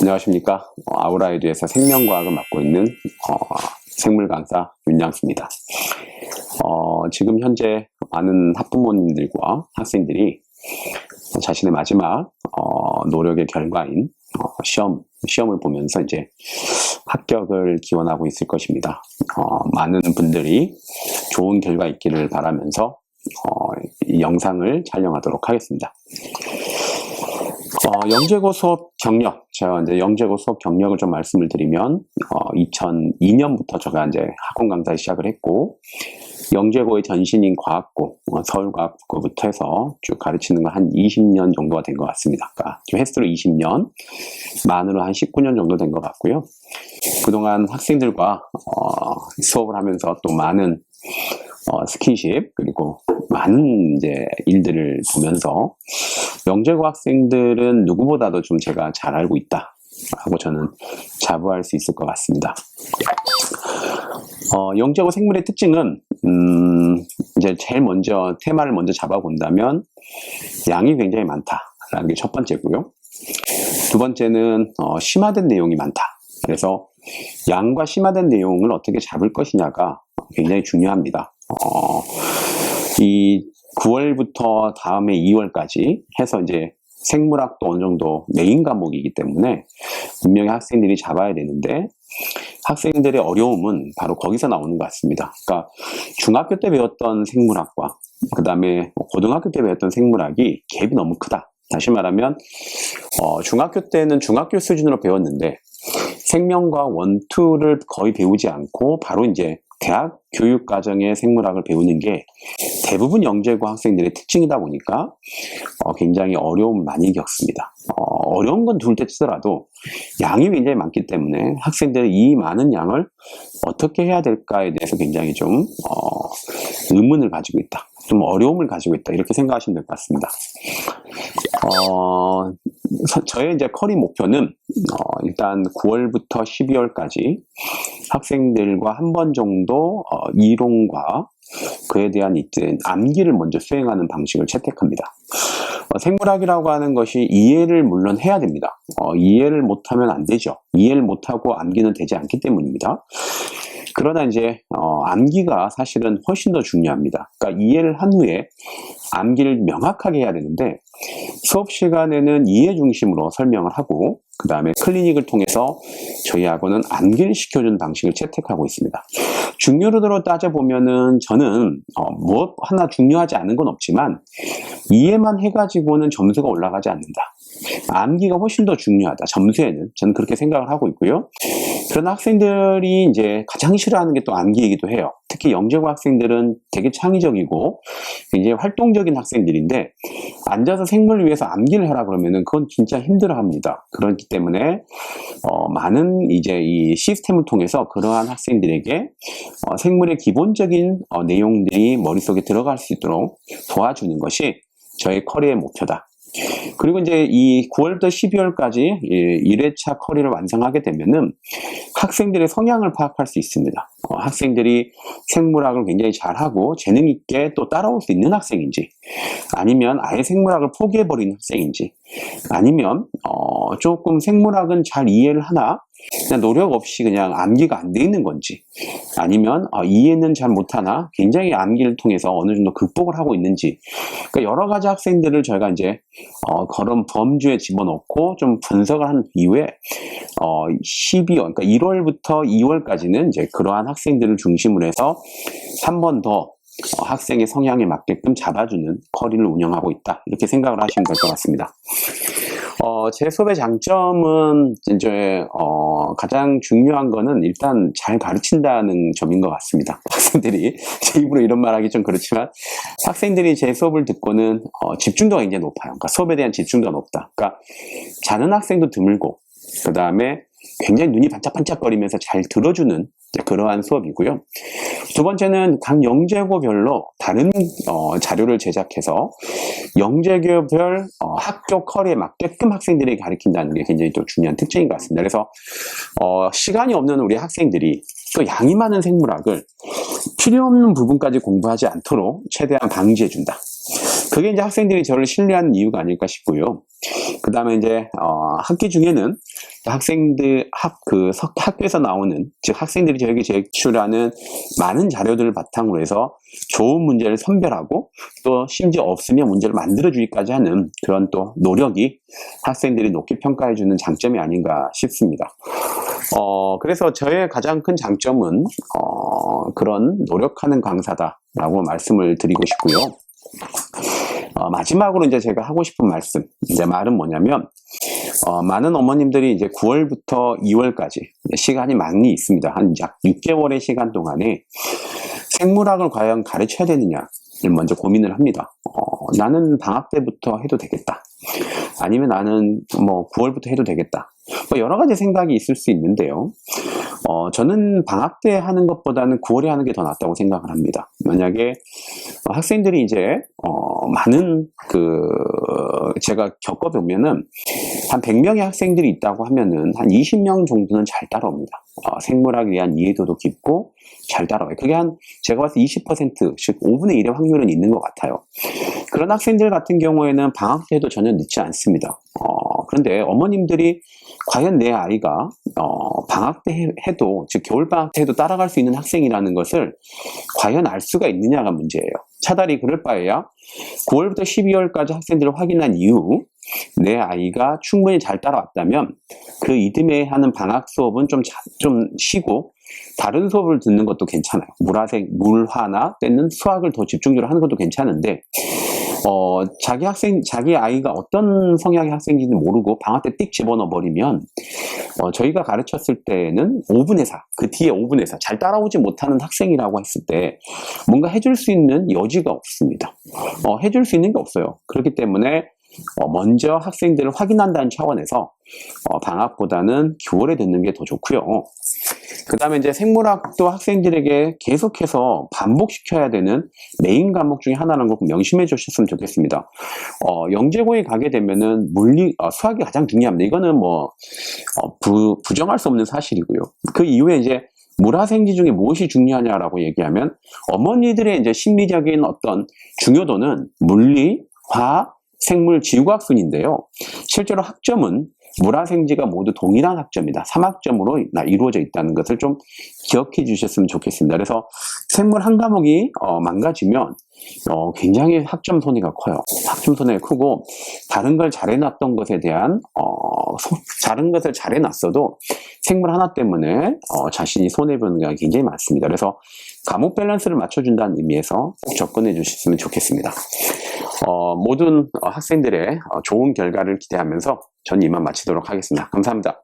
안녕하십니까. 아우라에듀에서 생명과학을 맡고 있는 생물 강사 윤양수입니다. 지금 현재 많은 학부모님들과 학생들이 자신의 마지막 노력의 결과인 시험을 보면서 이제 합격을 기원하고 있을 것입니다. 많은 분들이 좋은 결과 있기를 바라면서 이 영상을 촬영하도록 하겠습니다. 영재고 수업 경력, 제가 이제 영재고 수업 경력을 좀 말씀을 드리면 2002년부터 제가 이제 학원 강사를 시작을 했고, 영재고의 전신인 과학고, 서울과학부부터 해서 쭉 가르치는 건 한 20년 정도가 된 것 같습니다. 그러니까 횟수로 20년, 만으로 한 19년 정도 된 것 같고요. 그동안 학생들과 수업을 하면서 또 많은 스킨십, 그리고 많은 이제 일들을 보면서 영재고 학생들은 누구보다도 좀 제가 잘 알고 있다 하고 저는 자부할 수 있을 것 같습니다. 영재고 생물의 특징은 이제 제일 먼저 테마를 먼저 잡아본다면 양이 굉장히 많다라는 게 첫 번째고요. 두 번째는 심화된 내용이 많다. 그래서 양과 심화된 내용을 어떻게 잡을 것이냐가 굉장히 중요합니다. 이 9월부터 다음에 2월까지 해서 이제 생물학도 어느 정도 메인 과목이기 때문에 분명히 학생들이 잡아야 되는데, 학생들의 어려움은 바로 거기서 나오는 것 같습니다. 그러니까 중학교 때 배웠던 생물학과 그 다음에 고등학교 때 배웠던 생물학이 갭이 너무 크다. 다시 말하면 중학교 때는 중학교 수준으로 배웠는데 생명과학 1, 2를 거의 배우지 않고 바로 이제 대학 교육 과정의 생물학을 배우는 게 대부분 영재고 학생들의 특징이다 보니까 굉장히 어려움 많이 겪습니다. 어려운 건 둘째 치더라도 양이 굉장히 많기 때문에 학생들이 이 많은 양을 어떻게 해야 될까에 대해서 굉장히 좀 의문을 가지고 있다, 좀 어려움을 가지고 있다, 이렇게 생각하시면 될 것 같습니다. 저의 이제 커리 목표는 일단 9월부터 12월까지 학생들과 한 번 정도 이론과 그에 대한 이제 암기를 먼저 수행하는 방식을 채택합니다. 생물학이라고 하는 것이 이해를 물론 해야 됩니다. 이해를 못하면 안 되죠. 이해를 못하고 암기는 되지 않기 때문입니다. 그러나 이제 암기가 사실은 훨씬 더 중요합니다. 그러니까 이해를 한 후에 암기를 명확하게 해야 되는데, 수업 시간에는 이해 중심으로 설명을 하고 그 다음에 클리닉을 통해서 저희 학원은 암기를 시켜주는 방식을 채택하고 있습니다. 중요도로 따져보면은 저는 무엇 하나 중요하지 않은 건 없지만 이해만 해가지고는 점수가 올라가지 않는다. 암기가 훨씬 더 중요하다. 점수에는 저는 그렇게 생각을 하고 있고요. 그런 학생들이 이제 가장 싫어하는 게 또 암기이기도 해요. 특히 영재고 학생들은 되게 창의적이고 굉장히 활동적인 학생들인데, 앉아서 생물을 위해서 암기를 해라 그러면은 그건 진짜 힘들어합니다. 그렇기 때문에 많은 이제 이 시스템을 통해서 그러한 학생들에게 생물의 기본적인 내용들이 머릿속에 들어갈 수 있도록 도와주는 것이 저의 커리어의 목표다. 그리고 이제 이 9월부터 12월까지 1회차 커리를 완성하게 되면은 학생들의 성향을 파악할 수 있습니다. 학생들이 생물학을 굉장히 잘하고 재능 있게 또 따라올 수 있는 학생인지, 아니면 아예 생물학을 포기해버리는 학생인지, 아니면 조금 생물학은 잘 이해를 하나 그냥 노력 없이 그냥 암기가 안 돼 있는 건지, 아니면 이해는 잘 못하나 굉장히 암기를 통해서 어느 정도 극복을 하고 있는지, 그러니까 여러 가지 학생들을 저희가 이제 그런 범주에 집어넣고 좀 분석을 한 이후에 12월, 그러니까 1월부터 2월까지는 이제 그러한 학생들을 중심으로 해서 한 번 더 학생의 성향에 맞게끔 잡아주는 커리를 운영하고 있다, 이렇게 생각을 하시면 될 것 같습니다. 제 수업의 장점은 이제 가장 중요한 거는 일단 잘 가르친다는 점인 것 같습니다. 학생들이 제 입으로 이런 말하기 좀 그렇지만 학생들이 제 수업을 듣고는 집중도가 굉장히 높아요. 그러니까 수업에 대한 집중도가 높다. 그러니까 자는 학생도 드물고 그 다음에 굉장히 눈이 반짝반짝거리면서 잘 들어주는 그러한 수업이고요. 두 번째는 각 영재고별로 다른 자료를 제작해서 영재고별 학교 커리에 맞게끔 학생들에게 가르친다는 게 굉장히 또 중요한 특징인 것 같습니다. 그래서 시간이 없는 우리 학생들이 또 양이 많은 생물학을 필요 없는 부분까지 공부하지 않도록 최대한 방지해준다. 그게 이제 학생들이 저를 신뢰하는 이유가 아닐까 싶고요. 그 다음에 이제, 학기 중에는 학교에서 나오는, 즉 학생들이 저에게 제출하는 많은 자료들을 바탕으로 해서 좋은 문제를 선별하고 또 심지어 없으면 문제를 만들어주기까지 하는 그런 또 노력이 학생들이 높게 평가해주는 장점이 아닌가 싶습니다. 그래서 저의 가장 큰 장점은, 그런 노력하는 강사다라고 말씀을 드리고 싶고요. 마지막으로 이제 제가 하고 싶은 말은 뭐냐면, 많은 어머님들이 이제 9월부터 2월까지 시간이 많이 있습니다. 한 약 6개월의 시간 동안에 생물학을 과연 가르쳐야 되느냐를 먼저 고민을 합니다. 나는 방학 때부터 해도 되겠다. 아니면 나는 뭐 9월부터 해도 되겠다. 뭐 여러 가지 생각이 있을 수 있는데요. 저는 방학 때 하는 것보다는 9월에 하는 게 더 낫다고 생각을 합니다. 만약에 학생들이 이제 많은 제가 겪어보면은 한 100명의 학생들이 있다고 하면은 한 20명 정도는 잘 따라옵니다. 생물학에 대한 이해도도 깊고 잘 따라와요. 그게 제가 봤을 때 20%, 즉 5분의 1의 확률은 있는 것 같아요. 그런 학생들 같은 경우에는 방학 때도 전혀 늦지 않습니다. 그런데 어머님들이 과연 내 아이가 방학 때 해도, 즉 겨울방학 때 해도 따라갈 수 있는 학생이라는 것을 과연 알 수가 있느냐가 문제예요. 차라리 그럴 바에야 9월부터 12월까지 학생들을 확인한 이후 내 아이가 충분히 잘 따라왔다면 그 이듬해 하는 방학 수업은 좀 쉬고 다른 수업을 듣는 것도 괜찮아요. 물화나 때는 수학을 더 집중적으로 하는 것도 괜찮은데, 자기 아이가 어떤 성향의 학생인지 모르고 방학 때 띡 집어넣어 버리면, 저희가 가르쳤을 때는 5분의 4, 그 뒤에 5분의 4, 잘 따라오지 못하는 학생이라고 했을 때 뭔가 해줄 수 있는 여지가 없습니다. 해줄 수 있는 게 없어요. 그렇기 때문에 먼저 학생들을 확인한다는 차원에서 방학보다는 9월에 듣는 게 더 좋고요. 그 다음에 이제 생물학도 학생들에게 계속해서 반복시켜야 되는 메인 과목 중에 하나라는 걸 명심해 주셨으면 좋겠습니다. 영재고에 가게 되면은 수학이 가장 중요합니다. 이거는 부정할 수 없는 사실이고요. 그 이후에 이제 물화생지 중에 무엇이 중요하냐라고 얘기하면 어머니들의 이제 심리적인 어떤 중요도는 물리, 화학, 생물, 지구과학 순인데요. 실제로 학점은 물화생지가 모두 동일한 학점이다. 3학점으로 이루어져 있다는 것을 좀 기억해 주셨으면 좋겠습니다. 그래서 생물 한 과목이 망가지면 굉장히 학점 손해가 커요. 학점 손해가 크고 다른 걸 잘해놨던 것에 대한 다른 것을 잘해놨어도 생물 하나 때문에 자신이 손해보는 경우가 굉장히 많습니다. 그래서 과목 밸런스를 맞춰준다는 의미에서 꼭 접근해 주셨으면 좋겠습니다. 모든 학생들의 좋은 결과를 기대하면서 전 이만 마치도록 하겠습니다. 감사합니다.